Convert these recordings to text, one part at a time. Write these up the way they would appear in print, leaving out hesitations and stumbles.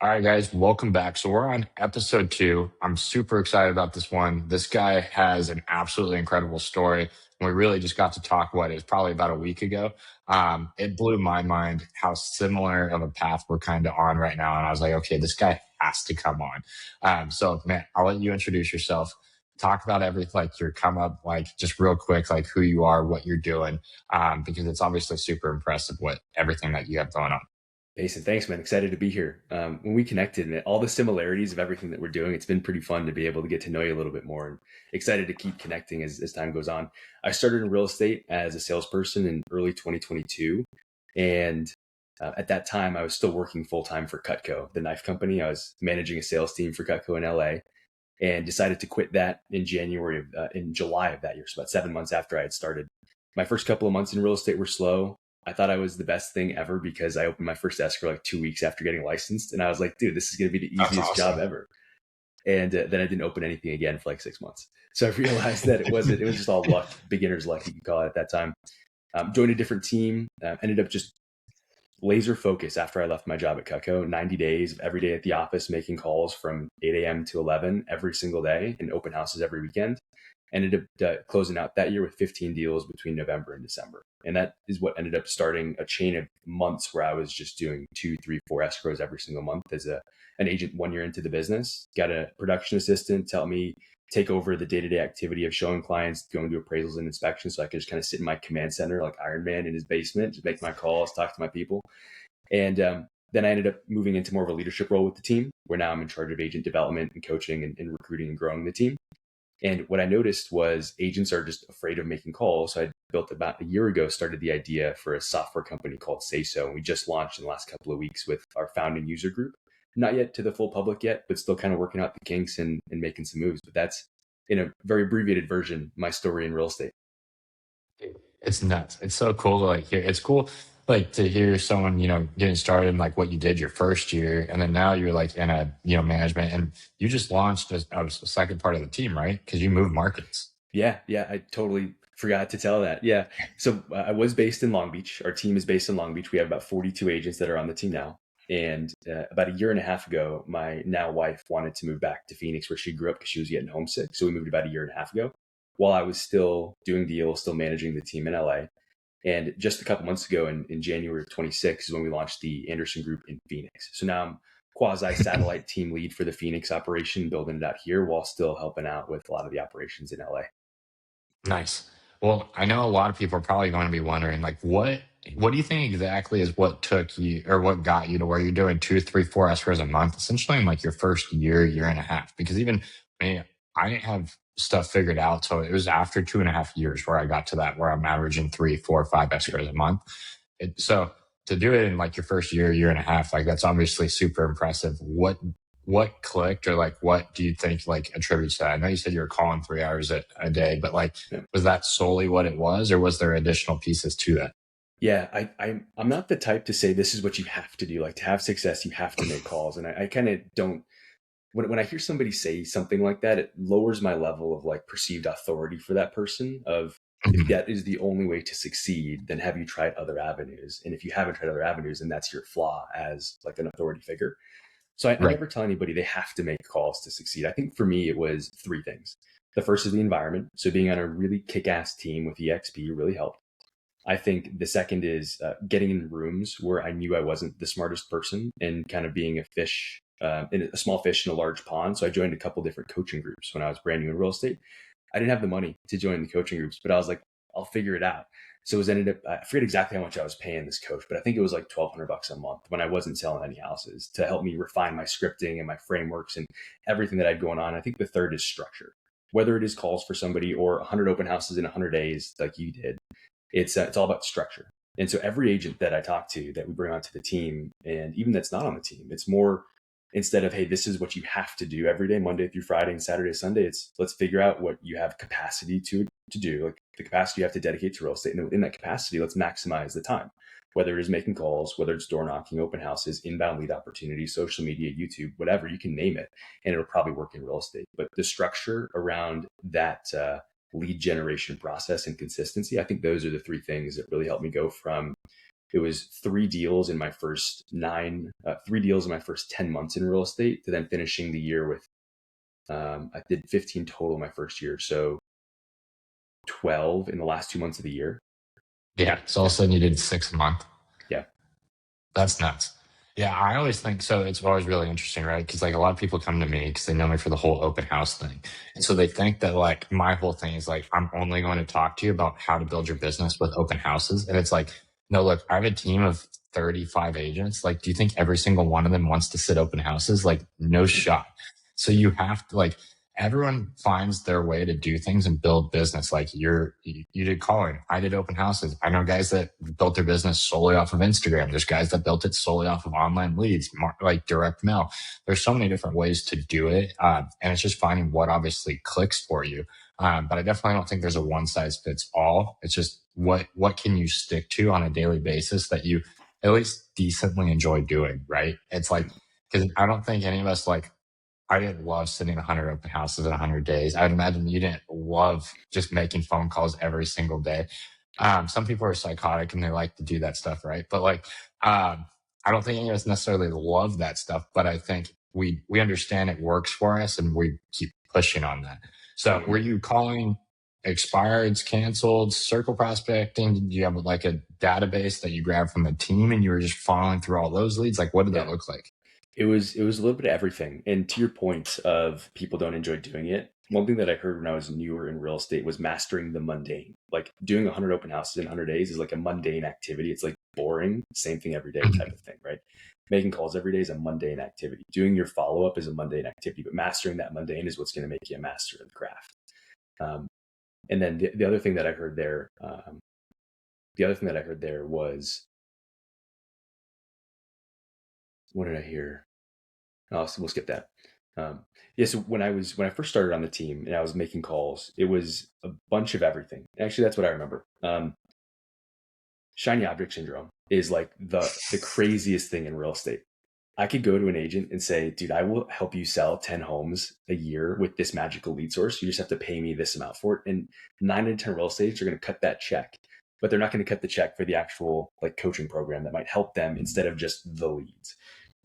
All right, guys, welcome back. So we're on episode 2. I'm super excited about this one. This guy has an absolutely incredible story. And we really just got to talk it was probably about a week ago. It blew my mind how similar of a path we're kind of on right now. And I was like, okay, this guy has to come on. So man, I'll let you introduce yourself. Talk about everything, like your come up, like just real quick, like who you are, what you're doing, because it's obviously super impressive what everything that you have going on. Peyson, thanks, man. Excited to be here. When we connected, man, all the similarities of everything that we're doing, it's been pretty fun to be able to get to know you a little bit more, and excited to keep connecting as time goes on. I started in real estate as a salesperson in early 2022. And at that time, I was still working full time for Cutco, the knife company. I was managing a sales team for Cutco in LA, and decided to quit that in July of that year. So about 7 months after I had started. My first couple of months in real estate were slow. I thought I was the best thing ever because I opened my first escrow like 2 weeks after getting licensed. And I was like, dude, this is going to be the That's easiest awesome. job ever. And then I didn't open anything again for like 6 months. So I realized that it was just all luck, beginner's luck, you could call it at that time. Joined a different team, ended up just laser focused after I left my job at Cutco. 90 days, every day at the office, making calls from 8 a.m. to 11 every single day and open houses every weekend. Ended up closing out that year with 15 deals between November and December. And that is what ended up starting a chain of months where I was just doing 2, 3, 4 escrows every single month as an agent 1 year into the business. Got a production assistant to help me take over the day-to-day activity of showing clients, going to appraisals and inspections, so I could just kind of sit in my command center like Iron Man in his basement, just make my calls, talk to my people. And then I ended up moving into more of a leadership role with the team, where now I'm in charge of agent development and coaching and recruiting and growing the team. And what I noticed was agents are just afraid of making calls. So I built about a year ago, started the idea for a software company called SaySo. And we just launched in the last couple of weeks with our founding user group. Not yet to the full public yet, but still kind of working out the kinks and making some moves. But that's, in a very abbreviated version, my story in real estate. It's nuts. It's so cool to like hear. It's cool like to hear someone, getting started in like what you did your first year. And then now you're like in a, management, and you just launched as a second part of the team, right? Because you moved markets. Yeah, I totally forgot to tell that. Yeah. So I was based in Long Beach. Our team is based in Long Beach. We have about 42 agents that are on the team now. And about a year and a half ago, my now wife wanted to move back to Phoenix, where she grew up, because she was getting homesick. So we moved about a year and a half ago, while I was still doing deals, still managing the team in LA. And just a couple months ago, in January of 26, is when we launched the Anderson Group in Phoenix. So now I'm quasi satellite team lead for the Phoenix operation, building it out here while still helping out with a lot of the operations in LA. Nice. Well, I know a lot of people are probably going to be wondering, like, what do you think exactly is what took you or what got you to where you're doing 2, 3, 4 escrows a month, essentially in like your first year and a half? Because even me, I didn't have stuff figured out. So it was after 2.5 years where I got to that where I'm averaging 3, 4, 5 escrows a month. So to do it in like your first year and a half, like that's obviously super impressive. What clicked, or like what do you think like attributes to that? I know you said you were calling 3 hours a day, but like Yeah. was that solely what it was, or was there additional pieces to that? Yeah, I'm not the type to say this is what you have to do. Like, to have success, you have to make calls. And I kind of don't, when I hear somebody say something like that, it lowers my level of like perceived authority for that person. Of, if Mhm. that is the only way to succeed, then have you tried other avenues? And if you haven't tried other avenues, then that's your flaw as like an authority figure. So I Right. never tell anybody they have to make calls to succeed. I think for me, it was 3 things. The first is the environment. So being on a really kick-ass team with EXP really helped. I think the second is getting in rooms where I knew I wasn't the smartest person, and kind of being a fish, in a small fish in a large pond. So I joined a couple different coaching groups when I was brand new in real estate. I didn't have the money to join the coaching groups, but I was like, I'll figure it out. So it was ended up, I forget exactly how much I was paying this coach, but I think it was like $1,200 a month when I wasn't selling any houses, to help me refine my scripting and my frameworks and everything that I had going on. I think the third is structure. Whether it is calls for somebody or 100 open houses in 100 days like you did, it's all about structure. And so every agent that I talk to, that we bring onto the team, and even that's not on the team, it's more, instead of, hey, this is what you have to do every day, Monday through Friday and Saturday, Sunday, it's, let's figure out what you have capacity to do, like the capacity you have to dedicate to real estate. And in that capacity, let's maximize the time, whether it is making calls, whether it's door knocking, open houses, inbound lead opportunities, social media, YouTube, whatever, you can name it, and it'll probably work in real estate. But the structure around that lead generation process and consistency, I think those are the 3 things that really helped me go from it was 3 deals in my first 10 months in real estate, to then finishing the year with, I did 15 total my first year. So 12 in the last 2 months of the year. Yeah. So all of a sudden you did 6 a month. Yeah. That's nuts. Yeah, I always think so. It's always really interesting, right? Because like a lot of people come to me because they know me for the whole open house thing. And so they think that like my whole thing is like, I'm only going to talk to you about how to build your business with open houses. And it's like, no, look, I have a team of 35 agents. Like, do you think every single one of them wants to sit open houses? Like, no shot. So you have to like, everyone finds their way to do things and build business. Like you did calling, I did open houses. I know guys that built their business solely off of Instagram. There's guys that built it solely off of online leads, like direct mail. There's so many different ways to do it. And it's just finding what obviously clicks for you. But I definitely don't think there's a one size fits all. It's just what can you stick to on a daily basis that you at least decently enjoy doing, right? It's like, because I don't think any of us like, I didn't love sitting 100 open houses in 100 days. I would imagine you didn't love just making phone calls every single day. Some people are psychotic and they like to do that stuff, right? But like, I don't think any of us necessarily love that stuff, but I think we understand it works for us and we keep pushing on that. So were you calling expireds, canceled, circle prospecting? Did you have like a database that you grabbed from the team and you were just following through all those leads? Like, what did that look like? It was a little bit of everything. And to your point of people don't enjoy doing it, one thing that I heard when I was newer in real estate was mastering the mundane. Like doing 100 open houses in 100 days is like a mundane activity. It's like boring, same thing every day type of thing, right? Making calls every day is a mundane activity. Doing your follow-up is a mundane activity, but mastering that mundane is what's going to make you a master of the craft. And then the other thing that I heard there, was, what did I hear? Oh, so we'll skip that. So when I first started on the team and I was making calls, it was a bunch of everything. Actually, that's what I remember. Shiny object syndrome is like the craziest thing in real estate. I could go to an agent and say, dude, I will help you sell 10 homes a year with this magical lead source. You just have to pay me this amount for it. And 9 out of 10 real estate agents are going to cut that check, but they're not going to cut the check for the actual like coaching program that might help them instead of just the leads.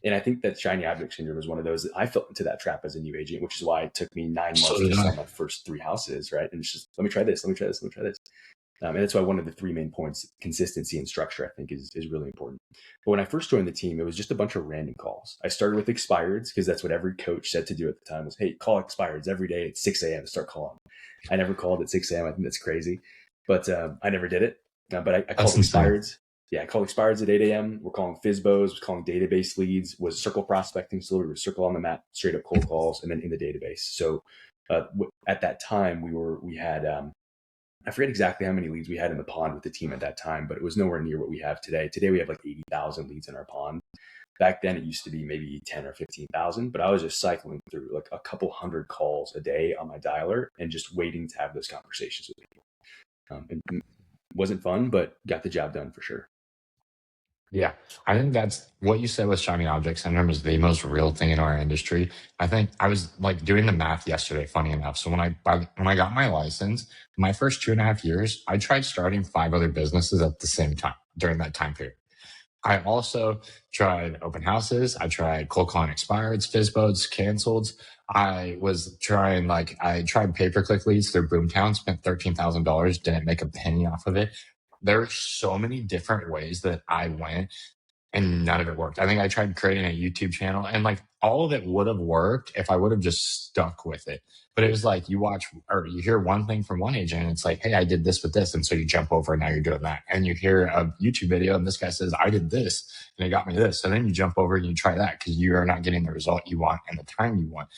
And I think that shiny object syndrome is one of those that I fell into that trap as a new agent, which is why it took me 9 months to sell my first 3 houses, right? And it's just, let me try this. And that's why one of the 3 main points, consistency and structure, I think is really important. But when I first joined the team, it was just a bunch of random calls. I started with expireds because that's what every coach said to do at the time was, hey, call expireds every day at 6 a.m. Start calling. I never called at 6 a.m. I think that's crazy, but I never did it. But I called expireds. Yeah, I called expireds at 8 a.m. We're calling FSBOs, we're calling database leads, was circle prospecting. So we were circle on the map, straight up cold calls, and then in the database. So at that time, we had, I forget exactly how many leads we had in the pond with the team at that time, but it was nowhere near what we have today. Today, we have like 80,000 leads in our pond. Back then, it used to be maybe 10 or 15,000, but I was just cycling through like a couple hundred calls a day on my dialer and just waiting to have those conversations with people. It wasn't fun, but got the job done for sure. Yeah, I think that's what you said with shiny object syndrome is the most real thing in our industry. I think I was like doing the math yesterday, funny enough. So when I got my license, my first 2.5 years, I tried starting 5 other businesses at the same time during that time period. I also tried open houses. I tried cold calling expireds, FSBOs, canceled. I tried pay-per-click leads through Boomtown, spent $13,000, didn't make a penny off of it. There are so many different ways that I went and none of it worked. I think I tried creating a YouTube channel and like all of it would have worked if I would have just stuck with it. But it was like you watch or you hear one thing from one agent and it's like, hey, I did this with this. And so you jump over and now you're doing that. And you hear a YouTube video and this guy says, I did this and it got me this. So then you jump over and you try that because you are not getting the result you want and the time you want.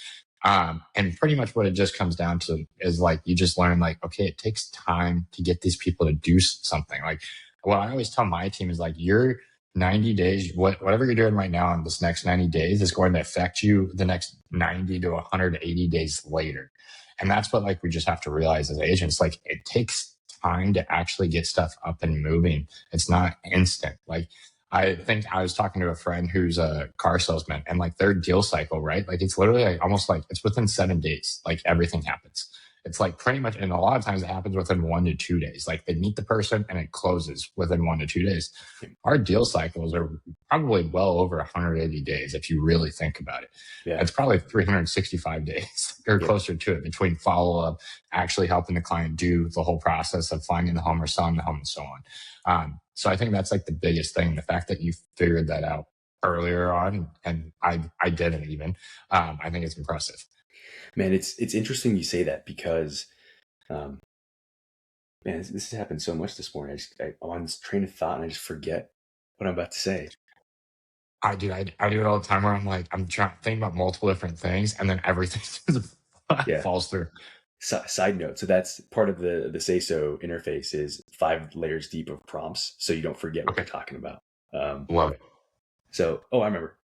And pretty much what it just comes down to is like, you just learn like, okay, it takes time to get these people to do something. Like what I always tell my team is like, you're 90 days, whatever you're doing right now in this next 90 days is going to affect you the next 90 to 180 days later. And that's what like we just have to realize as agents, like it takes time to actually get stuff up and moving. It's not instant. Like I think I was talking to a friend who's a car salesman and like their deal cycle, right? Like it's literally like almost like it's within 7 days, like everything happens. It's like pretty much, and a lot of times it happens within 1 to 2 days. Like they meet the person and it closes within 1 to 2 days. Our deal cycles are probably well over 180 days if you really think about it. Yeah. It's probably 365 days or closer to it between follow up, actually helping the client do the whole process of finding the home or selling the home and so on. So I think that's like the biggest thing. The fact that you figured that out earlier on, and I didn't even. I think it's impressive. Man, it's interesting you say that because, man, this has happened so much this morning. I'm on this train of thought and I just forget what I'm about to say. I do it all the time where I'm like, I'm trying to think about multiple different things and then everything just falls through. Side note, so that's part of the SaySo interface is 5 layers deep of prompts, so you don't forget what you're talking about. Love it. So, I remember.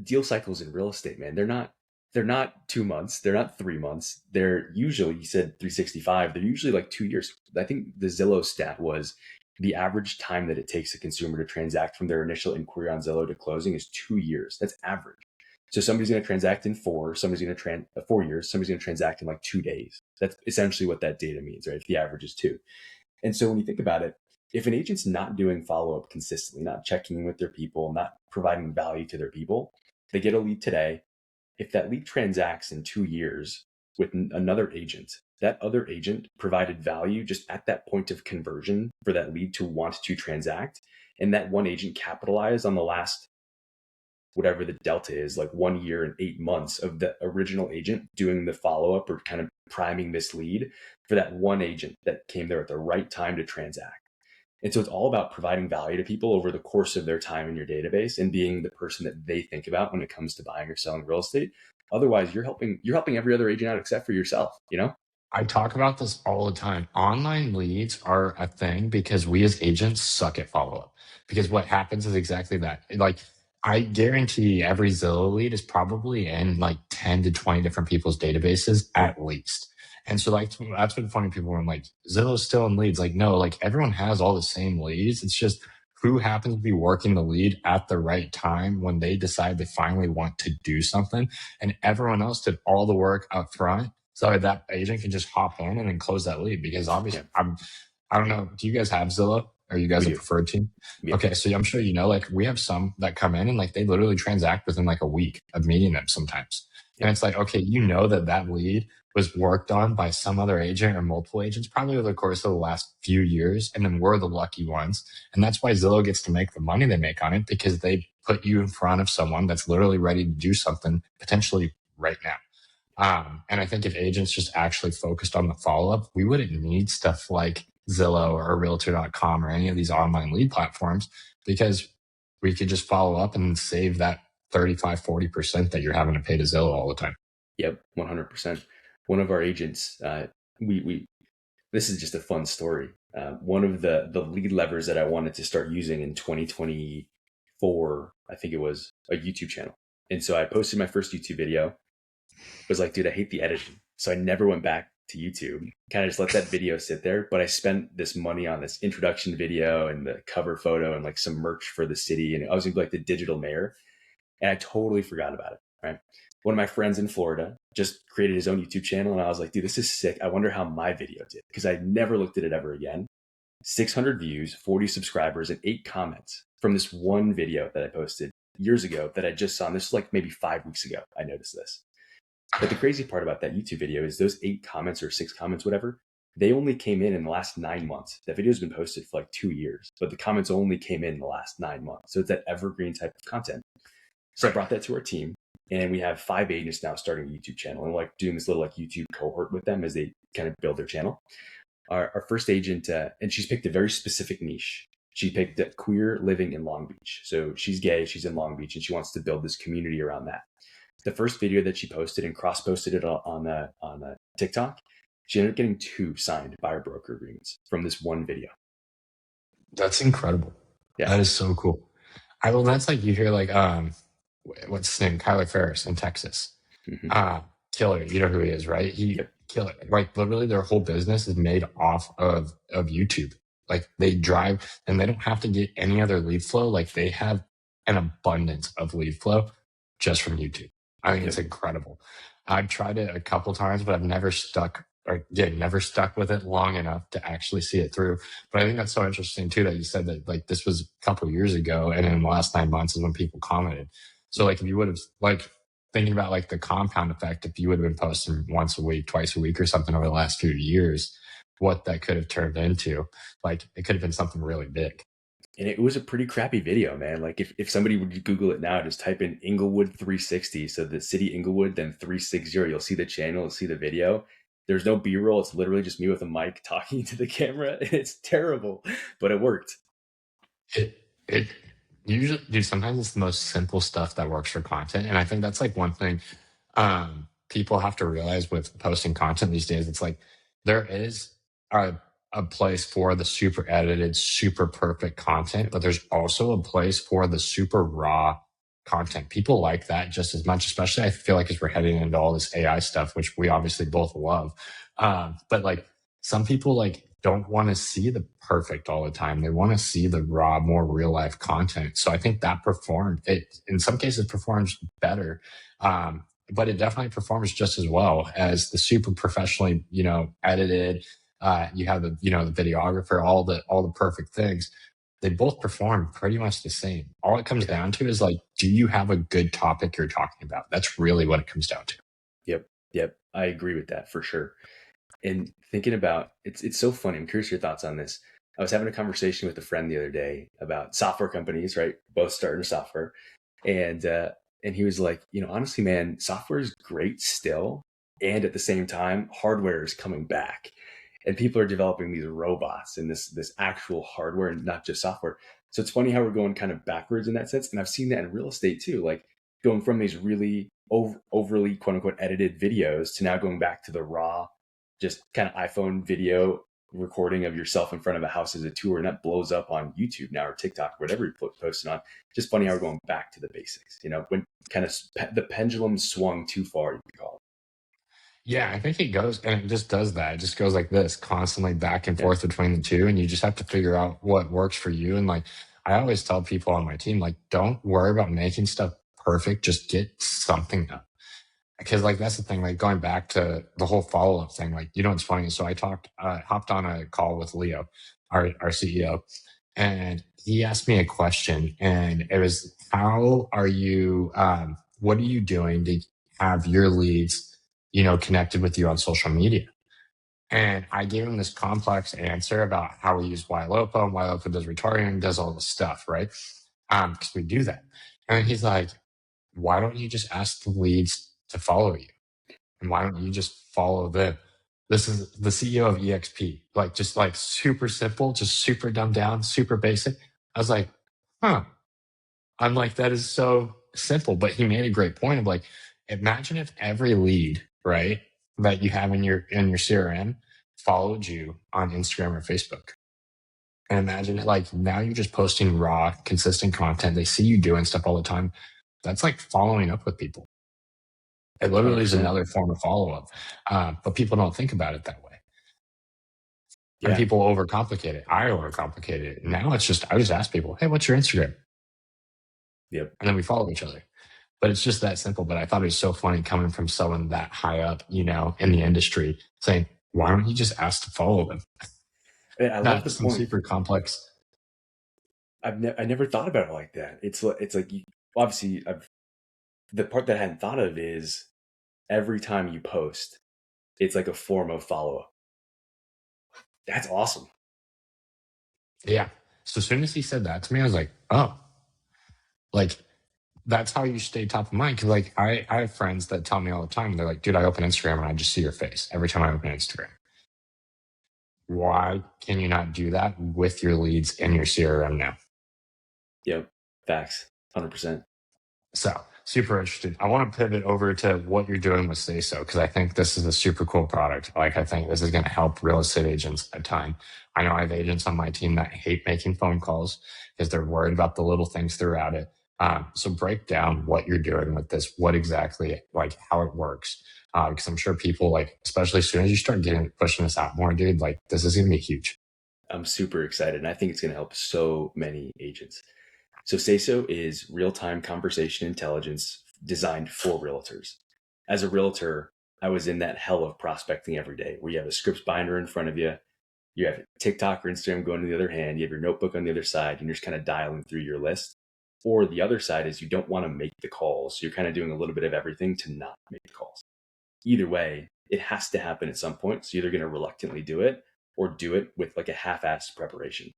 Deal cycles in real estate, man, they're not 2 months, they're not 3 months. They're usually, you said 365. They're usually like 2 years. I think the Zillow stat was the average time that it takes a consumer to transact from their initial inquiry on Zillow to closing is 2 years. That's average. So somebody's going to transact in 4, somebody's going to 4 years, somebody's going to transact in like 2 days. That's essentially what that data means, right? If the average is 2. And so when you think about it, if an agent's not doing follow-up consistently, not checking in with their people, not providing value to their people, they get a lead today. If that lead transacts in 2 years with another agent, that other agent provided value just at that point of conversion for that lead to want to transact. And that one agent capitalized on the last, whatever the delta is, like 1 year and 8 months of the original agent doing the follow-up or kind of priming this lead for that one agent that came there at the right time to transact. And so it's all about providing value to people over the course of their time in your database and being the person that they think about when it comes to buying or selling real estate. Otherwise, you're helping every other agent out except for yourself, you know? I talk about this all the time. Online leads are a thing because we as agents suck at follow up. Because what happens is exactly that. Like, I guarantee every Zillow lead is probably in like 10 to 20 different people's databases at least. And so, like, that's been funny. People are like, Zillow's still in leads. Like, no, like everyone has all the same leads. It's just who happens to be working the lead at the right time when they decide they finally want to do something. And everyone else did all the work up front. So that agent can just hop in and then close that lead because obviously I don't know. Do you guys have Zillow? Are you guys a preferred team? Yeah. Okay. So I'm sure, you know, like we have some that come in and like they literally transact within like a week of meeting them sometimes. Yeah. And it's like, okay, you know that lead was worked on by some other agent or multiple agents probably over the course of the last few years. And then we're the lucky ones. And that's why Zillow gets to make the money they make on it because they put you in front of someone that's literally ready to do something potentially right now. And I think if agents just actually focused on the follow-up, we wouldn't need stuff like Zillow or realtor.com or any of these online lead platforms because we could just follow up and save that 35, 40% that you're having to pay to Zillow all the time. Yep, 100%. One of our agents, this is just a fun story. One of the lead levers that I wanted to start using in 2024, I think it was a YouTube channel. And so I posted my first YouTube video. Was like, dude, I hate the editing. So I never went back to YouTube, kind of just let that video sit there. But I spent this money on this introduction video and the cover photo and like some merch for the city. And I was going to be like the digital mayor. And I totally forgot about it, right? One of my friends in Florida just created his own YouTube channel. And I was like, dude, this is sick. I wonder how my video did. Because I never looked at it ever again. 600 views, 40 subscribers, and 8 comments from this one video that I posted years ago that I just saw. And this was like maybe 5 weeks ago. I noticed this. But the crazy part about that YouTube video is those 8 comments or 6 comments, whatever, they only came in the last 9 months. That video's been posted for like 2 years, but the comments only came in the last 9 months. So it's that evergreen type of content. So I brought that to our team and we have 5 agents now starting a YouTube channel and like doing this little like YouTube cohort with them as they kind of build their channel. Our first agent, and she's picked a very specific niche. She picked queer living in Long Beach. So she's gay, she's in Long Beach, and she wants to build this community around that. The first video that she posted and cross-posted it on TikTok, she ended up getting 2 signed buyer broker agreements from this one video. That's incredible. Yeah. That is so cool. That's like you hear like, what's his name? Kyler Ferris in Texas. Mm-hmm. Killer. You know who he is, right? Killer. Like literally their whole business is made off of YouTube. Like they drive and they don't have to get any other lead flow. Like they have an abundance of lead flow just from YouTube. I think it's incredible. I've tried it a couple times, but I've never stuck never stuck with it long enough to actually see it through. But I think that's so interesting too that you said that like this was a couple years ago, and in the last 9 months is when people commented. So like if you would have like thinking about like the compound effect, if you would have been posting once a week, twice a week, or something over the last few years, what that could have turned into, like it could have been something really big. And it was a pretty crappy video, man. Like if somebody would Google it now, just type in Inglewood 360, so the city Inglewood, then 360, you'll see the channel, you'll see the video. There's no B-roll. It's literally just me with a mic talking to the camera. It's terrible, but it worked. It usually, dude, sometimes it's the most simple stuff that works for content. And I think that's like one thing people have to realize with posting content these days. It's like there is a place for the super edited, super perfect content, but there's also a place for the super raw content. People like that just as much, especially I feel like as we're heading into all this AI stuff, which we obviously both love. But like some people like don't want to see the perfect all the time. They want to see the raw, more real life content. So I think that performed it in some cases performs better. But it definitely performs just as well as the super professionally, edited. You have the videographer, all the perfect things. They both perform pretty much the same. All it comes Yeah. down to is like, do you have a good topic you're talking about? That's really what it comes down to. Yep. Yep. I agree with that for sure. And thinking about it's so funny. I'm curious your thoughts on this. I was having a conversation with a friend the other day about software companies, right? Both starting software. And he was like, honestly, man, software is great still. And at the same time, hardware is coming back. And people are developing these robots and this actual hardware and not just software. So it's funny how we're going kind of backwards in that sense. And I've seen that in real estate too, like going from these really overly quote unquote edited videos to now going back to the raw, just kind of iPhone video recording of yourself in front of a house as a tour, and that blows up on YouTube now or TikTok, whatever you're posting on. Just funny how we're going back to the basics, when kind of the pendulum swung too far, you could call Yeah, I think it goes and it just does that. It just goes like this, constantly back and it. Yeah. forth between the two. And you just have to figure out what works for you. And like I always tell people on my team, like, don't worry about making stuff perfect. Just get something up. Because like that's the thing, like going back to the whole follow-up thing, like it's funny. So I hopped on a call with Leo, our CEO, and he asked me a question, and it was, how are you? What are you doing to have your leads, connected with you on social media? And I gave him this complex answer about how we use YLOPA, and YLOPA does retargeting, does all this stuff, right? Because we do that. And he's like, why don't you just ask the leads to follow you? And why don't you just follow them? This is the CEO of EXP, like just like super simple, just super dumbed down, super basic. I was like, huh. I'm like, that is so simple. But he made a great point of like, imagine if every lead, right, that you have in your CRM followed you on Instagram or Facebook. And imagine like now you're just posting raw, consistent content. They see you doing stuff all the time. That's like following up with people. It literally is 100%. another form of follow up. But people don't think about it that way. And Yeah. people overcomplicate it. I overcomplicate it. Now it's just, I just ask people, hey, what's your Instagram? Yep. And then we follow each other. But it's just that simple. But I thought it was so funny coming from someone that high up, in the industry saying, why don't you just ask to follow them? And I love Not the some point. super complex. I never thought about it like that. It's like obviously the part that I hadn't thought of is every time you post, it's like a form of follow up. That's awesome. Yeah. So as soon as he said that to me, I was like, oh, like that's how you stay top of mind. Cause like I have friends that tell me all the time, they're like, dude, I open Instagram and I just see your face every time I open Instagram. Why can you not do that with your leads in your CRM now? Yep. Facts. 100%. So super interested. I want to pivot over to what you're doing with SaySo because I think this is a super cool product. Like I think this is going to help real estate agents a ton. I know I have agents on my team that hate making phone calls because they're worried about the little things throughout it. So break down what you're doing with this, what exactly, like how it works. Because I'm sure people like, especially as soon as you start pushing this out more, dude, like this is going to be huge. I'm super excited. And I think it's going to help so many agents. So SaySo is real-time conversation intelligence designed for realtors. as a realtor, I was in that hell of prospecting every day where you have a scripts binder in front of you. You have TikTok or Instagram going to the other hand. You have your notebook on the other side, and you're just kind of dialing through your list. Or the other side is you don't want to make the calls. So you're kind of doing a little bit of everything to not make the calls. Either way, it has to happen at some point. So you're either going to reluctantly do it or do it with like a half-assed preparation.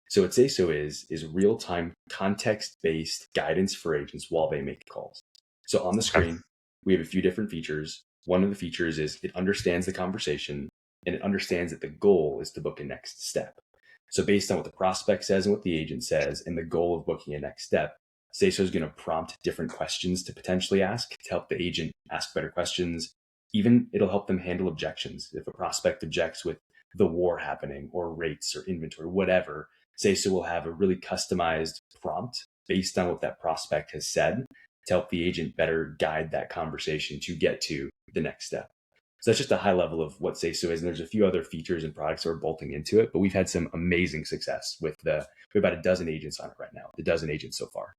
So what SaySo is real-time context-based guidance for agents while they make calls. So on the Okay. screen, we have a few different features. One of the features is it understands the conversation and it understands that the goal is to book a next step. So based on what the prospect says and what the agent says and the goal of booking a next step, SaySo is going to prompt different questions to potentially ask to help the agent ask better questions. Even it'll help them handle objections. If a prospect objects with the war happening or rates or inventory, whatever, SaySo will have a really customized prompt based on what that prospect has said to help the agent better guide that conversation to get to the next step. So that's just a high level of what SaySo is. And there's a few other features and products that are bolting into it, but we've had some amazing success with we have about a dozen agents on it right now, a dozen agents so far.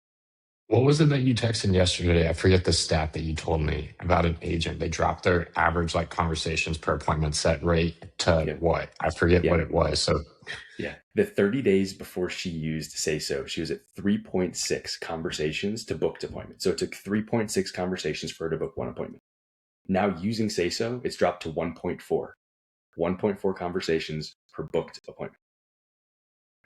What was it that you texted yesterday? I forget the stat that you told me about an agent. They dropped their average like conversations per appointment set rate to Yeah. what? I forget Yeah. what it was. So Yeah. The 30 days before she used SaySo, she was at 3.6 conversations to booked appointment. So it took 3.6 conversations for her to book one appointment. Now using SaySo, it's dropped to 1.4. 1.4 conversations per booked appointment.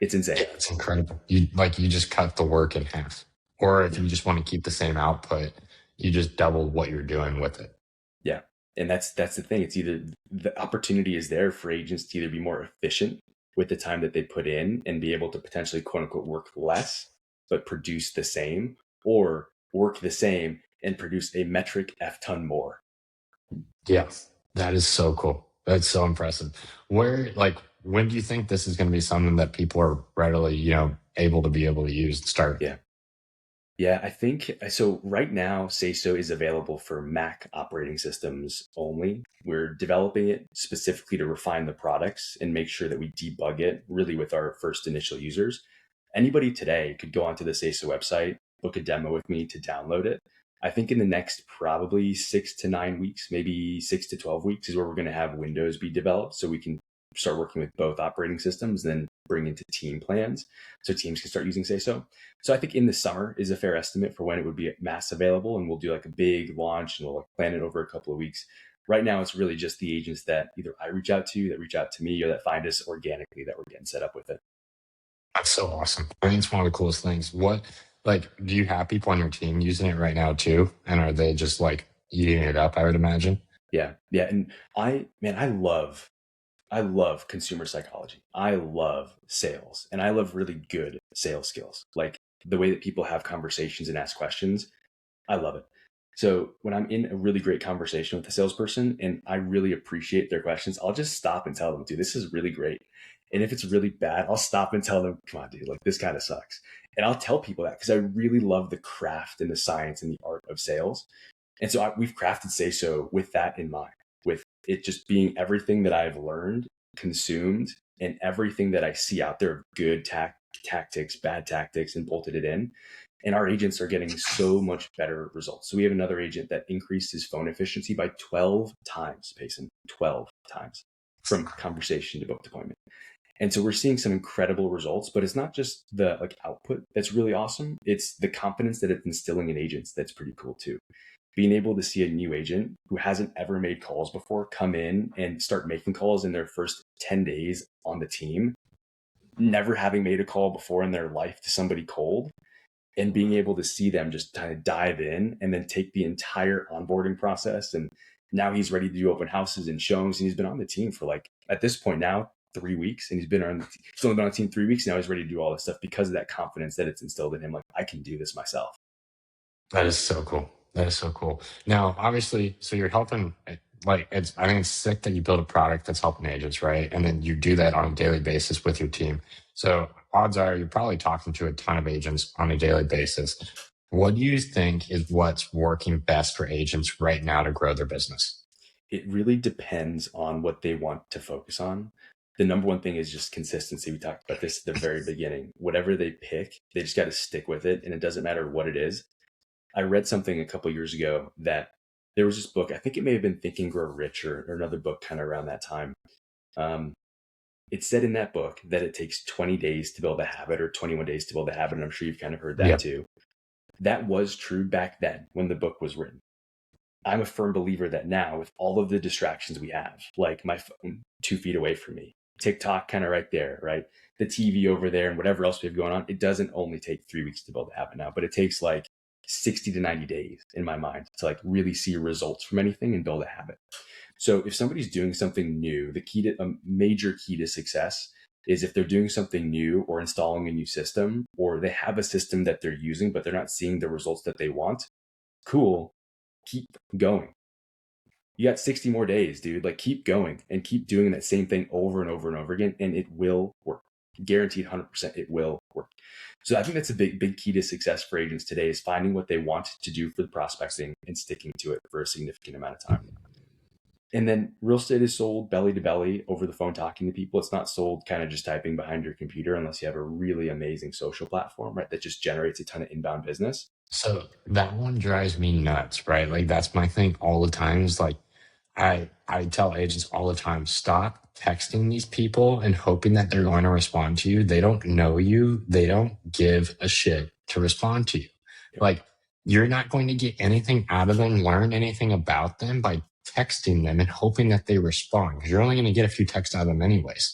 It's insane. yeah, it's incredible. You just cut the work in half. Or if Yeah. you just want to keep the same output, you just double what you're doing with it. Yeah. And that's the thing. It's either the opportunity is there for agents to either be more efficient with the time that they put in and be able to potentially quote unquote work less, but produce the same, or work the same and produce a metric F ton more. Yeah, that is so cool. That's so impressive. When do you think this is going to be something that people are readily, able to use and start? Yeah. Yeah, I think so. Right now, SaySo is available for Mac operating systems only. We're developing it specifically to refine the products and make sure that we debug it really with our first initial users. Anybody today could go onto the SaySo website, book a demo with me to download it. I think in the next probably 6 to 9 weeks, maybe 6 to 12 weeks, is where we're going to have Windows be developed so we can start working with both operating systems, then bring into team plans so teams can start using SaySo. So I think in the summer is a fair estimate for when it would be mass available, and we'll do like a big launch and we'll like plan it over a couple of weeks. Right now, it's really just the agents that either I reach out to, that reach out to me, or that find us organically that we're getting set up with it. That's so awesome. I think it's one of the coolest things. Do you have people on your team using it right now too? And are they just like eating it up? I would imagine. Yeah, yeah, and I love consumer psychology. I love sales, and I love really good sales skills, like the way that people have conversations and ask questions. I love it. So when I'm in a really great conversation with a salesperson and I really appreciate their questions, I'll just stop and tell them, dude, this is really great. And if it's really bad, I'll stop and tell them, come on, dude, like this kind of sucks. And I'll tell people that because I really love the craft and the science and the art of sales. And so we've crafted SaySo with that in mind, with it just being everything that I've learned, consumed, and everything that I see out there of good tactics, bad tactics, and bolted it in. And our agents are getting so much better results. So we have another agent that increased his phone efficiency by 12 times, Peyson, 12 times from conversation to booked appointment. And so we're seeing some incredible results, but it's not just the like output that's really awesome. It's the confidence that it's instilling in agents that's pretty cool too. Being able to see a new agent who hasn't ever made calls before come in and start making calls in their first 10 days on the team, never having made a call before in their life to somebody cold, and being able to see them just kind of dive in and then take the entire onboarding process. And now he's ready to do open houses and showings. And he's been on the team for like, at this point now, 3 weeks. And he's only been on the team 3 weeks. Now he's ready to do all this stuff because of that confidence that it's instilled in him. Like, I can do this myself. That is so cool. That is so cool. Now, obviously, so you're helping. I think it's sick that you build a product that's helping agents, right? And then you do that on a daily basis with your team. So odds are you're probably talking to a ton of agents on a daily basis. What do you think is what's working best for agents right now to grow their business? It really depends on what they want to focus on. The number one thing is just consistency. We talked about this at the very beginning. Whatever they pick, they just got to stick with it. And it doesn't matter what it is. I read something a couple years ago that there was this book, I think it may have been Think and Grow Rich or another book kind of around that time. It said in that book that it takes 20 days to build a habit or 21 days to build a habit. And I'm sure you've kind of heard that Yep. too. That was true back then when the book was written. I'm a firm believer that now, with all of the distractions we have, like my phone 2 feet away from me, TikTok kind of right there, right? The TV over there and whatever else we have going on, it doesn't only take 3 weeks to build a habit now, but it takes like 60 to 90 days in my mind to like really see results from anything and build a habit. So if somebody's doing something new, a major key to success is if they're doing something new or installing a new system, or they have a system that they're using, but they're not seeing the results that they want. Cool. Keep going. You got 60 more days, dude. Like, keep going and keep doing that same thing over and over and over again, and it will work. Guaranteed 100% it will work. So I think that's a big key to success for agents today, is finding what they want to do for the prospecting and sticking to it for a significant amount of time. And then real estate is sold belly to belly over the phone, talking to people. It's not sold kind of just typing behind your computer, unless you have a really amazing social platform, right? That just generates a ton of inbound business. So that one drives me nuts, right? Like that's my thing all the time is like I tell agents all the time, stop texting these people and hoping that they're going to respond to you. They don't know you. They don't give a shit to respond to you. Yep. Like you're not going to get anything out of them, learn anything about them by texting them and hoping that they respond, because you're only going to get a few texts out of them anyways.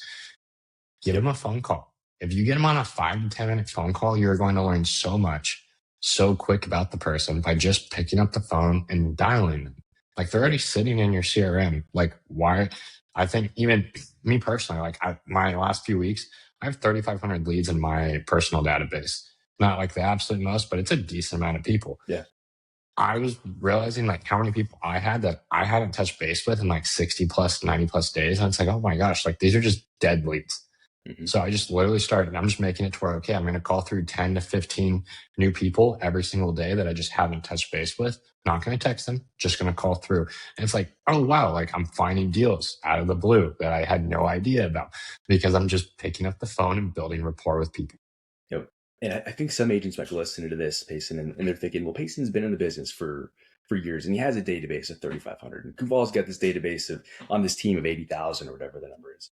Give them a phone call. If you get them on a 5 to 10 minute phone call, you're going to learn so much so quick about the person by just picking up the phone and dialing them. Like they're already sitting in your CRM. Like why? I think even me personally, like my last few weeks, I have 3,500 leads in my personal database. Not like the absolute most, but it's a decent amount of people. Yeah. I was realizing like how many people I had that I hadn't touched base with in like 60 plus, 90 plus days. And it's like, oh my gosh, like these are just dead leads. Mm-hmm. So I just literally started, I'm just making it to where, okay, I'm going to call through 10 to 15 new people every single day that I just haven't touched base with. Not going to text them, just going to call through. And it's like, oh, wow, like I'm finding deals out of the blue that I had no idea about because I'm just picking up the phone and building rapport with people. Yep. And I think some agents might be listening to this, Peyson, and they're thinking, well, Peyson's been in the business for years, and he has a database of 3,500. And Kuvaal's got this database on this team of 80,000 or whatever the number is.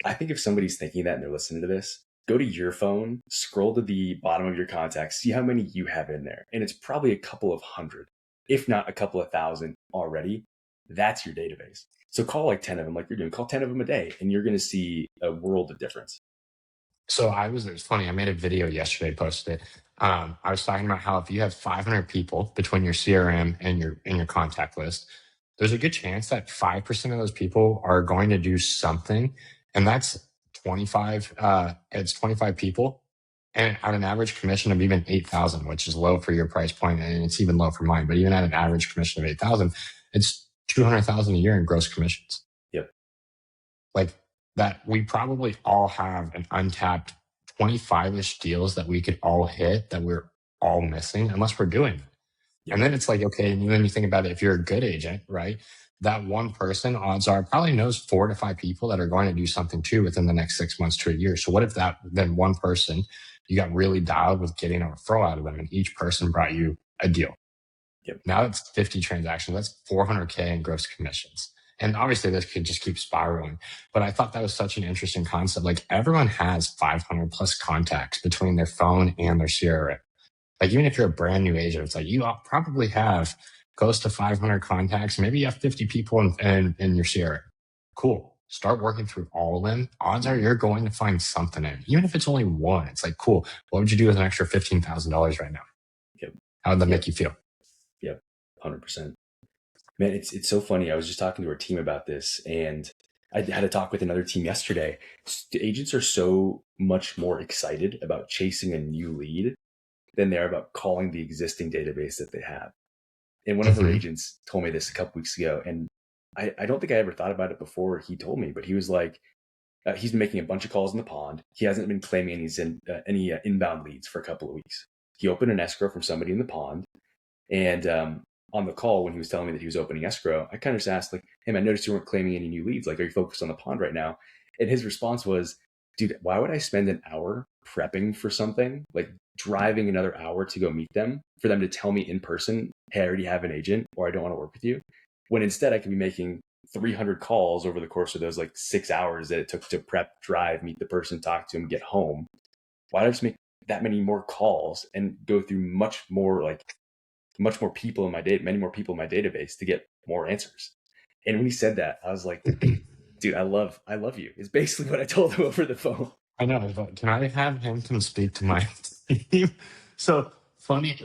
I think if somebody's thinking that and they're listening to this, go to your phone, scroll to the bottom of your contacts, see how many you have in there. And it's probably a couple of hundred, if not a couple of thousand already. That's your database. So call like 10 of them, like you're doing. Call 10 of them a day, and you're going to see a world of difference. So it's funny. I made a video yesterday, posted it. I was talking about how if you have 500 people between your CRM and your contact list, there's a good chance that 5% of those people are going to do something. And that's 25, it's 25 people and at an average commission of even 8,000, which is low for your price point, and it's even low for mine. But even at an average commission of 8,000, it's 200,000 a year in gross commissions. Yep. Like that, we probably all have an untapped 25-ish deals that we could all hit that we're all missing unless we're doing it. Yep. And then it's like, okay, and then you think about it, if you're a good agent, right? That one person, odds are, probably knows 4 to 5 people that are going to do something too within the next 6 months to a year. So what if then one person, you got really dialed with getting a referral out of them, and each person brought you a deal? Yep. Now it's 50 transactions. That's 400K in gross commissions. And obviously this could just keep spiraling. But I thought that was such an interesting concept. Like everyone has 500 plus contacts between their phone and their CRM. Like even if you're a brand new agent, it's like you probably have close to 500 contacts. Maybe you have 50 people in your CRM. Cool. Start working through all of them. Odds are you're going to find something in it. Even if it's only one, it's like, cool. What would you do with an extra $15,000 right now? Yep. How would that make you feel? Yep. 100%. Man, it's so funny. I was just talking to our team about this, and I had a talk with another team yesterday. Agents are so much more excited about chasing a new lead than they are about calling the existing database that they have. And one of our agents told me this a couple weeks ago, and I don't think I ever thought about it before he told me, but he was like, he's been making a bunch of calls in the pond. He hasn't been claiming any inbound leads for a couple of weeks. He opened an escrow from somebody in the pond, and on the call when he was telling me that he was opening escrow, I kind of just asked, like, hey, I noticed you weren't claiming any new leads. Like, are you focused on the pond right now? And his response was, dude, why would I spend an hour prepping for something, like driving another hour to go meet them, for them to tell me in person hey, I already have an agent, or I don't want to work with you. When instead I could be making 300 calls over the course of those like 6 hours that it took to prep, drive, meet the person, talk to him, get home. Why don't I just make that many more calls and go through much more people in my many more people in my database to get more answers? And when he said that, I was like, dude, I love you. It's basically what I told him over the phone. I know, but can I have him come speak to my team? So funny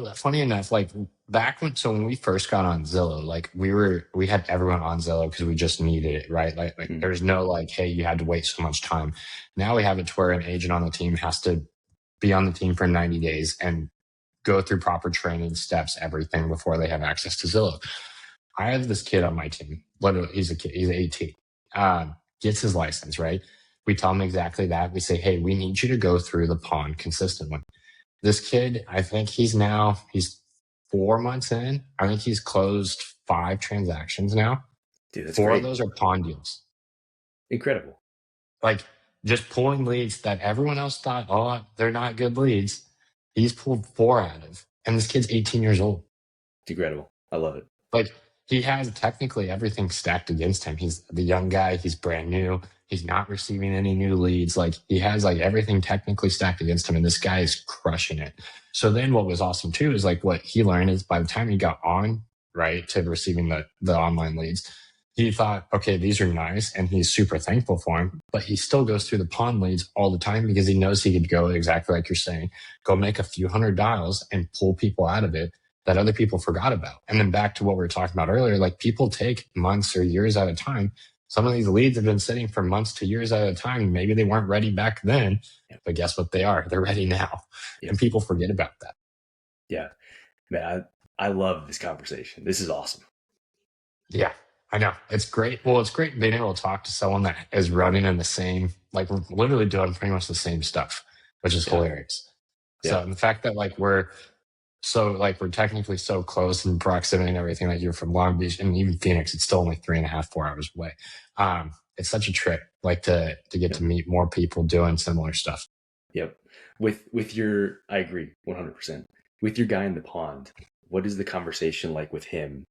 enough, like when we first got on Zillow, like we had everyone on Zillow because we just needed it, right? Like there's no like, hey, you had to wait so much time. Now we have it to where an agent on the team has to be on the team for 90 days and go through proper training steps, everything before they have access to Zillow. I have this kid on my team. Literally, he's a kid. He's 18. Gets his license, right? We tell him exactly that. We say, hey, we need you to go through the pond consistently. This kid, I think he's 4 months in. I think he's closed 5 transactions now. Dude, that's 4 great. of those are pond deals. Incredible. Like just pulling leads that everyone else thought, oh, they're not good leads. He's pulled 4 out of. And this kid's 18 years old. It's incredible. I love it. Like he has technically everything stacked against him. He's the young guy. He's brand new. He's not receiving any new leads. Like he has like everything technically stacked against him. And this guy is crushing it. So then what was awesome too is like what he learned is by the time he got on, right, to receiving the online leads, he thought, okay, these are nice. And he's super thankful for them, but he still goes through the pond leads all the time because he knows he could go exactly like you're saying, go make a few hundred dials and pull people out of it that other people forgot about. And then back to what we were talking about earlier, like people take months or years at a time. Some of these leads have been sitting for months to years at a time. Maybe they weren't ready back then, but guess what they are? They're ready now. Yeah. And people forget about that. Yeah. Man, I love this conversation. This is awesome. Yeah, I know. It's great. Well, it's great being able to talk to someone that is running in the same, like we're literally doing pretty much the same stuff, which is hilarious. So the fact that we're technically so close in proximity and everything, like you're from Long Beach and even Phoenix, it's still only 3.5, 4 hours away. It's such a trip, like to get to meet more people doing similar stuff. Yep. I agree 100%. With your guy in the pond, what is the conversation like with him?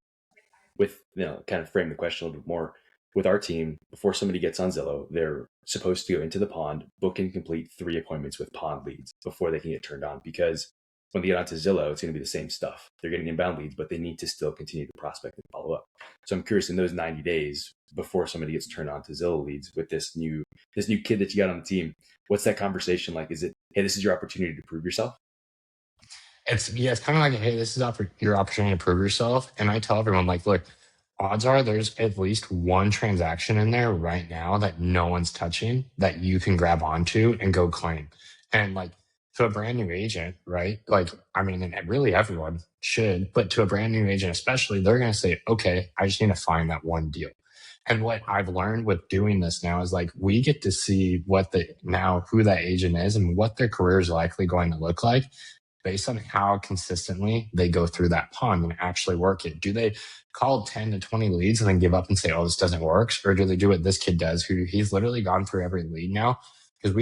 Kind of frame the question a little bit more. With our team, before somebody gets on Zillow, they're supposed to go into the pond, book and complete 3 appointments with pond leads before they can get turned on, because when they get onto Zillow, it's going to be the same stuff. They're getting inbound leads, but they need to still continue to prospect and follow up. So I'm curious, in those 90 days before somebody gets turned on to Zillow leads with this new kid that you got on the team, what's that conversation like? Is it, hey, this is your opportunity to prove yourself? It's kind of like, hey, this is your opportunity to prove yourself. And I tell everyone, like, look, odds are there's at least 1 transaction in there right now that no one's touching that you can grab onto and go claim. And like to a brand new agent, right? Like, I mean, and really everyone should, but to a brand new agent, especially, they're going to say, okay, I just need to find that one deal. And what I've learned with doing this now is like, we get to see who that agent is and what their career is likely going to look like based on how consistently they go through that pond and actually work it. Do they call 10 to 20 leads and then give up and say, oh, this doesn't work? Or do they do what this kid does, who he's literally gone through every lead now? Because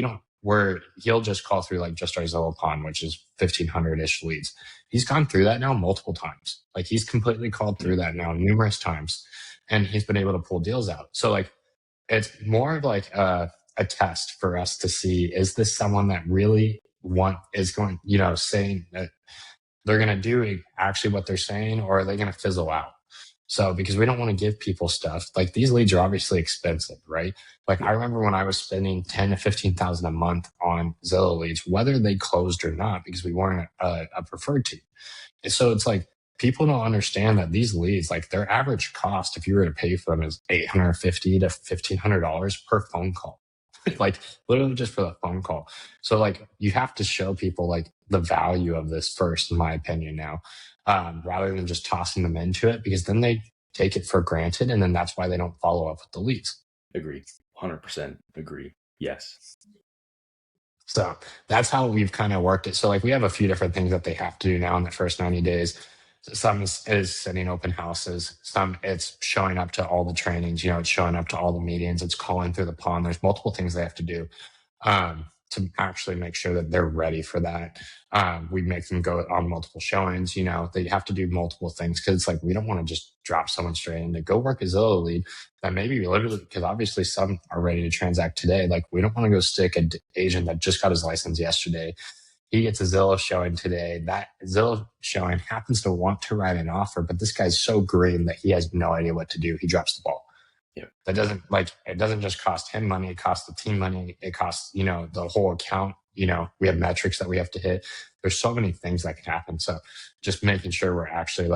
he'll just call through like just our Zillow pond, which is 1,500-ish leads. He's gone through that now multiple times. Like he's completely called through that now numerous times, and he's been able to pull deals out. So like, it's more of like a test for us to see, is this someone that really saying that they're going to do actually what they're saying, or are they going to fizzle out? So, because we don't want to give people stuff, like these leads are obviously expensive, right? Like I remember when I was spending 10 to 15,000 a month on Zillow leads, whether they closed or not, because we weren't a preferred team. So it's like, people don't understand that these leads, like their average cost, if you were to pay for them, is $850 to $1,500 per phone call. Like literally just for the phone call. So like you have to show people like the value of this first, in my opinion now, rather than just tossing them into it, because then they take it for granted. And then that's why they don't follow up with the leads. Agree. 100% agree. Yes. So that's how we've kind of worked it. So like we have a few different things that they have to do now in the first 90 days. Some is setting open houses. Some it's showing up to all the trainings. It's showing up to all the meetings. It's calling through the pond. There's multiple things they have to do. to actually make sure that they're ready for that. We make them go on multiple showings. They have to do multiple things because it's like we don't want to just drop someone straight into go work a Zillow lead that maybe literally, because obviously some are ready to transact today. Like we don't want to go stick an agent that just got his license yesterday. He gets a Zillow showing today. That Zillow showing happens to want to write an offer, but this guy's so green that he has no idea what to do. He drops the ball. Yeah. That doesn't it doesn't just cost him money. It costs the team money. It costs, the whole account. We have metrics that we have to hit. There's so many things that can happen. So just making sure we're actually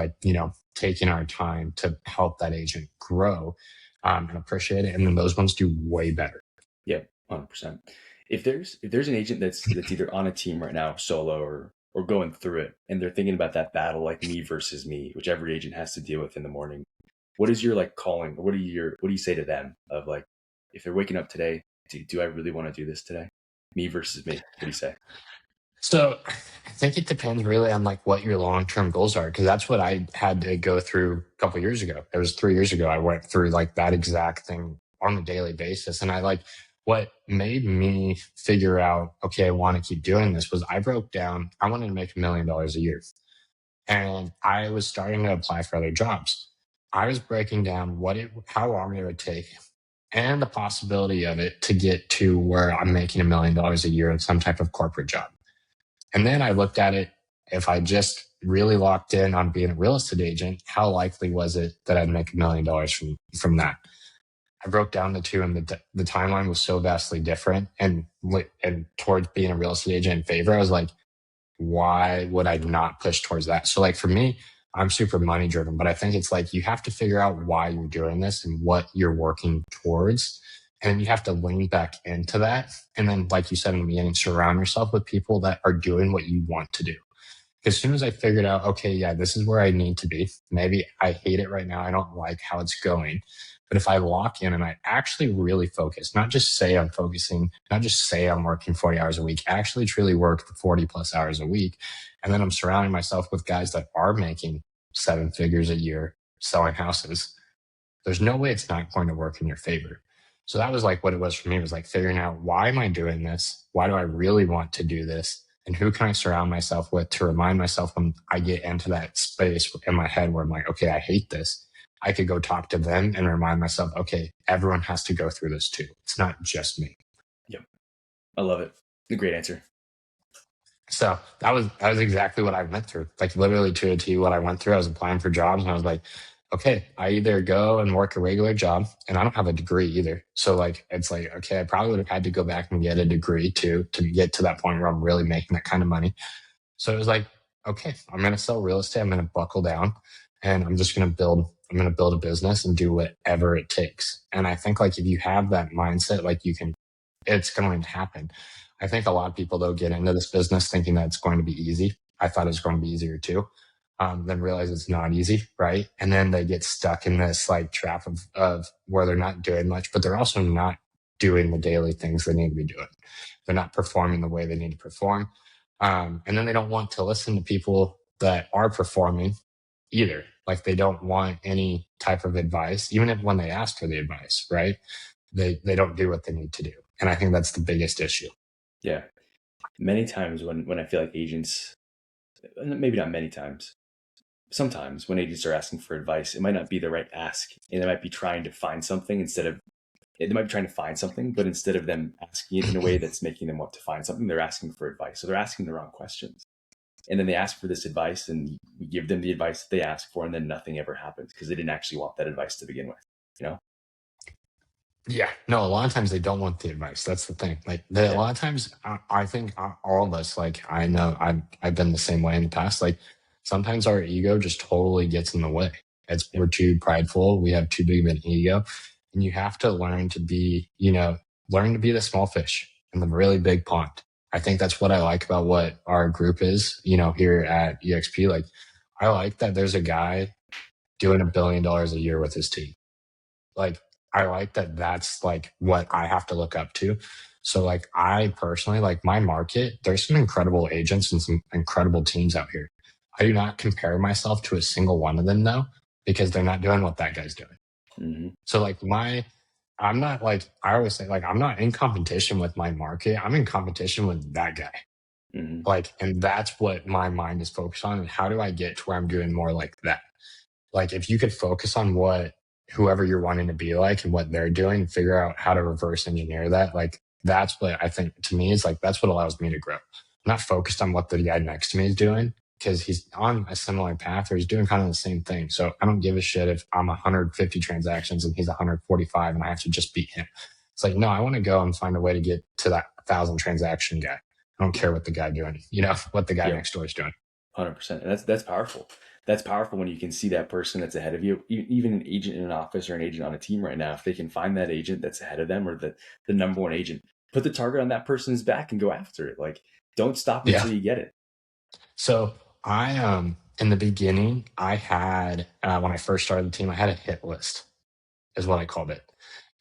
taking our time to help that agent grow and appreciate it. And then those ones do way better. Yeah, 100%. If there's an agent that's either on a team right now, solo or going through it, and they're thinking about that battle, like me versus me, which every agent has to deal with in the morning, what is your calling? Or what do you say to them of if they're waking up today, do I really want to do this today? Me versus me. What do you say? So I think it depends really on what your long-term goals are, because that's what I had to go through a couple of years ago. It was 3 years ago. I went through that exact thing on a daily basis. And what made me figure out, okay, I want to keep doing this was I broke down, I wanted to make $1 million a year. And I was starting to apply for other jobs. I was breaking down how long it would take and the possibility of it to get to where I'm making $1 million a year in some type of corporate job. And then I looked at it, if I just really locked in on being a real estate agent, how likely was it that I'd make $1 million from that? I broke down the two, and the timeline was so vastly different. And towards being a real estate agent in favor, I was like, why would I not push towards that? So for me, I'm super money driven, but I think it's you have to figure out why you're doing this and what you're working towards. And you have to lean back into that. And then, like you said in the beginning, surround yourself with people that are doing what you want to do. As soon as I figured out, okay, yeah, this is where I need to be. Maybe I hate it right now. I don't like how it's going. But if I lock in and I actually really focus, not just say I'm focusing, not just say I'm working 40 hours a week, actually truly work the 40 plus hours a week. And then I'm surrounding myself with guys that are making 7 figures a year selling houses. There's no way it's not going to work in your favor. So that was what it was for me, was figuring out, why am I doing this? Why do I really want to do this? And who can I surround myself with to remind myself when I get into that space in my head where I'm okay, I hate this. I could go talk to them and remind myself, okay, everyone has to go through this too. It's not just me. Yep. I love it. A great answer. So that was exactly what I went through. Literally to a T what I went through. I was applying for jobs and I was like, okay, I either go and work a regular job, and I don't have a degree either. So it's okay, I probably would have had to go back and get a degree to get to that point where I'm really making that kind of money. So it was okay, I'm going to sell real estate. I'm going to buckle down, and I'm just going to build a business and do whatever it takes. And I think if you have that mindset, it's going to happen. I think a lot of people though get into this business thinking that it's going to be easy. I thought it was going to be easier too. Then realize it's not easy, right? And then they get stuck in this trap of where they're not doing much, but they're also not doing the daily things they need to be doing. They're not performing the way they need to perform. And then they don't want to listen to people that are performing either. They don't want any type of advice, even if when they ask for the advice, right? They don't do what they need to do. And I think that's the biggest issue. Yeah. Many times when I feel like agents, maybe not many times, sometimes when agents are asking for advice, it might not be the right ask, and they might be trying to find something but instead of them asking it in a way that's making them want to find something, they're asking for advice. So they're asking the wrong questions. And then they ask for this advice, and we give them the advice that they ask for, and then nothing ever happens because they didn't actually want that advice to begin with, Yeah, no, a lot of times they don't want the advice. That's the thing. A lot of times, I think all of us, I know I've been the same way in the past. Sometimes our ego just totally gets in the way. We're too prideful. We have too big of an ego, and you have to learn to be the small fish in the really big pond. I think that's what I like about what our group is, here at EXP. I like that there's a guy doing $1 billion a year with his team. I like that that's what I have to look up to. So I personally, my market, there's some incredible agents and some incredible teams out here. I do not compare myself to a single one of them though, because they're not doing what that guy's doing. Mm-hmm. So I'm not like, I always say, like, I'm not in competition with my market. I'm in competition with that guy. Mm-hmm. Like, and that's what my mind is focused on. And how do I get to where I'm doing more like that? Like, if you could focus on what whoever you're wanting to be like and what they're doing, figure out how to reverse engineer that. Like, that's what I think to me is like, that's what allows me to grow. I'm not focused on what the guy next to me is doing because he's on a similar path or he's doing kind of the same thing. So I don't give a shit if I'm 150 transactions and he's 145 and I have to just beat him. It's like, no, I want to go and find a way to get to that 1,000 transaction guy. I don't care what the guy doing, what the guy Yep. next door is doing. 100%. And that's powerful. That's powerful when you can see that person that's ahead of you, even an agent in an office or an agent on a team right now. If they can find that agent that's ahead of them or the number one agent, put the target on that person's back and go after it. Like, don't stop Yeah. until you get it. So I in the beginning, I had when I first started the team, I had a hit list, is what I called it,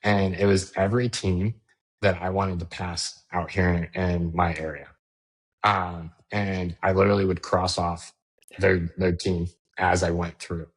and it was every team that I wanted to pass out here in my area. And I literally would cross off their team as I went through.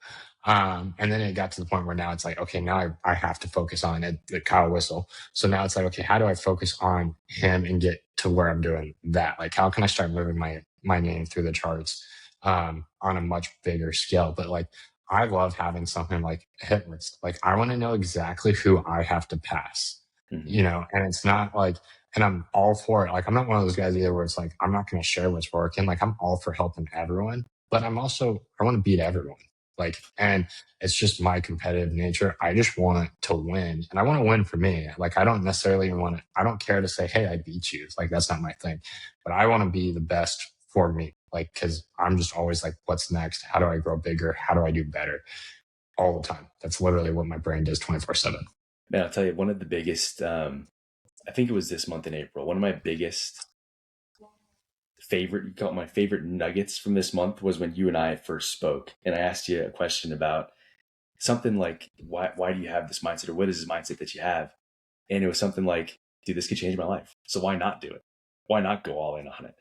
And then it got to the point where now it's like, okay, now I have to focus on it, the Kyle Whistle. So now it's like, okay, how do I focus on him and get to where I'm doing that? Like, how can I start moving my name through the charts on a much bigger scale? But like, I love having something like a hit list. Like, I want to know exactly who I have to pass, Mm-hmm. and it's not like, and I'm all for it. Like, I'm not one of those guys either where it's like, I'm not going to share what's working. Like, I'm all for helping everyone, but I want to beat everyone. Like, and it's just my competitive nature. I just want to win and I want to win for me. Like, I don't necessarily I don't care to say, hey, I beat you. Like, that's not my thing, but I want to be the best for me. Like, cause I'm just always like, what's next? How do I grow bigger? How do I do better all the time? That's literally what my brain does 24/7. Man, I'll tell you, one of the biggest, I think it was this month in April, one of my biggest you call it my favorite nuggets from this month was when you and I first spoke. And I asked you a question about something like, why do you have this mindset, or what is this mindset that you have? And it was something like, dude, this could change my life. So why not do it? Why not go all in on it?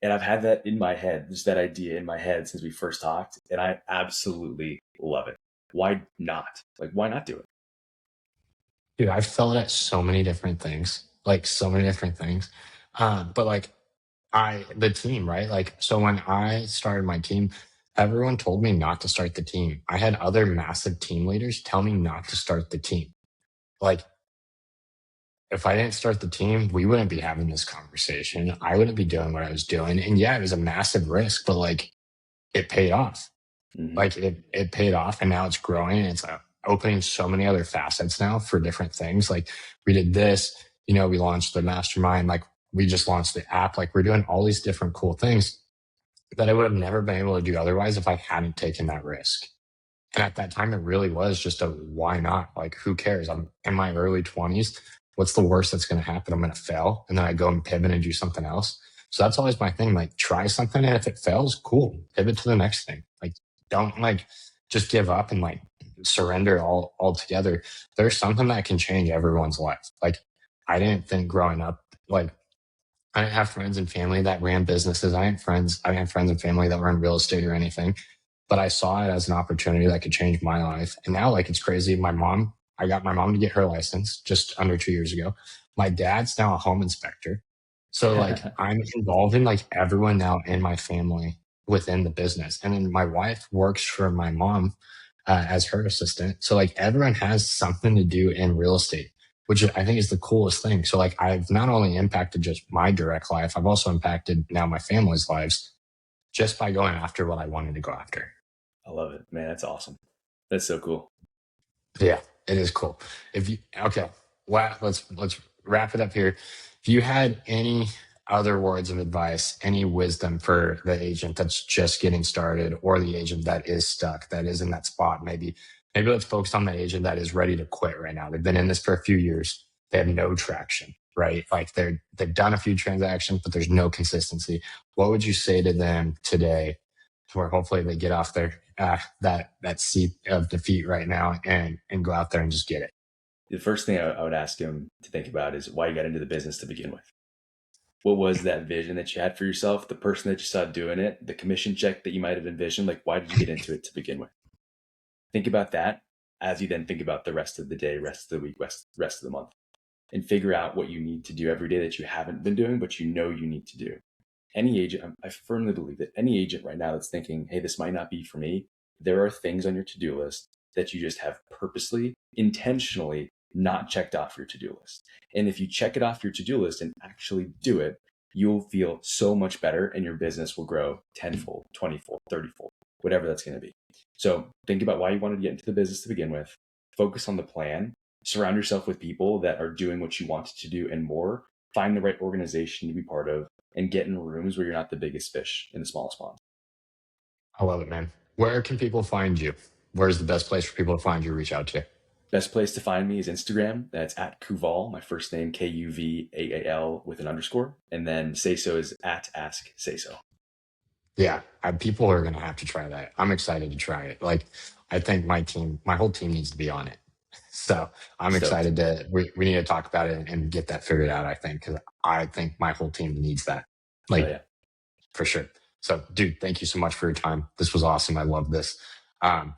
And I've had that in my head, just that idea in my head since we first talked. And I absolutely love it. Why not? Like, why not do it? Dude, I've felt at so many different things, like so many different things. But like the team, right? Like, so when I started my team, everyone told me not to start the team. I had other massive team leaders tell me not to start the team. Like, if I didn't start the team, we wouldn't be having this conversation. I wouldn't be doing what I was doing. And yeah, it was a massive risk, but like it paid off. Mm-hmm. Like it paid off and now it's growing and it's opening so many other facets now for different things. Like we did this, we launched the mastermind, like we just launched the app, like we're doing all these different cool things that I would have never been able to do otherwise if I hadn't taken that risk. And at that time, it really was just a why not? Like, who cares? I'm in my early 20s. What's the worst that's going to happen? I'm going to fail. And then I go and pivot and do something else. So that's always my thing. Like, try something. And if it fails, cool. Pivot to the next thing. Like, don't like just give up and like surrender all altogether. There's something that can change everyone's life. Like, I didn't think growing up, like, I didn't have friends and family that ran businesses. I didn't have friends and family that were in real estate or anything, but I saw it as an opportunity that could change my life. And now, like, it's crazy. I got my mom to get her license just under 2 years ago. My dad's now a home inspector. So like I'm involved in like everyone now in my family within the business. And then my wife works for my mom as her assistant. So like everyone has something to do in real estate, which I think is the coolest thing. So like I've not only impacted just my direct life, I've also impacted now my family's lives just by going after what I wanted to go after. I love it, man. That's awesome. That's so cool. Yeah, it is cool. If you okay, well, let's wrap it up here. If you had any other words of advice, any wisdom for the agent that's just getting started, or the agent that is stuck, that is in that spot, maybe let's focus on the agent that is ready to quit right now. They've been in this for a few years. They have no traction, right? Like they've done a few transactions, but there's no consistency. What would you say to them today to where hopefully they get off their that seat of defeat right now and go out there and just get it? The first thing I would ask him to think about is why you got into the business to begin with. What was that vision that you had for yourself? The person that you saw doing it, the commission check that you might have envisioned. Like, why did you get into it to begin with? Think about that. as you then think about the rest of the day, rest of the week, rest of the month, and figure out what you need to do every day that you haven't been doing, but you know you need to do. Any agent, I firmly believe that any agent right now that's thinking, hey, this might not be for me, there are things on your to-do list that you just have purposely, intentionally not checked off your to-do list. And if you check it off your to-do list and actually do it, you'll feel so much better and your business will grow 10-fold, 20-fold, 30-fold, whatever that's going to be. So think about why you wanted to get into the business to begin with. Focus on the plan. Surround yourself with people that are doing what you wanted to do and more. Find the right organization to be part of and get in rooms where you're not the biggest fish in the smallest pond. I love it, man. Where can people find you? Where's the best place for people to find you, reach out to? Best place to find me is Instagram. That's at Kuvaal, my first name, Kuvaal with an underscore. And then SaySo is at Ask SaySo. Yeah, people are going to have to try that. I'm excited to try it. Like, I think my whole team needs to be on it. So I'm Stoked. excited we need to talk about it and get that figured out, I think, because I think my whole team needs that. Like, Hell yeah. For sure. So, dude, thank you so much for your time. This was awesome. I love this.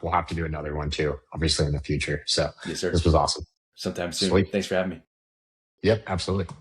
We'll have to do another one too, obviously in the future. So Yes, sir. this was awesome. Sometime soon. Sweet. Thanks for having me. Yep, absolutely.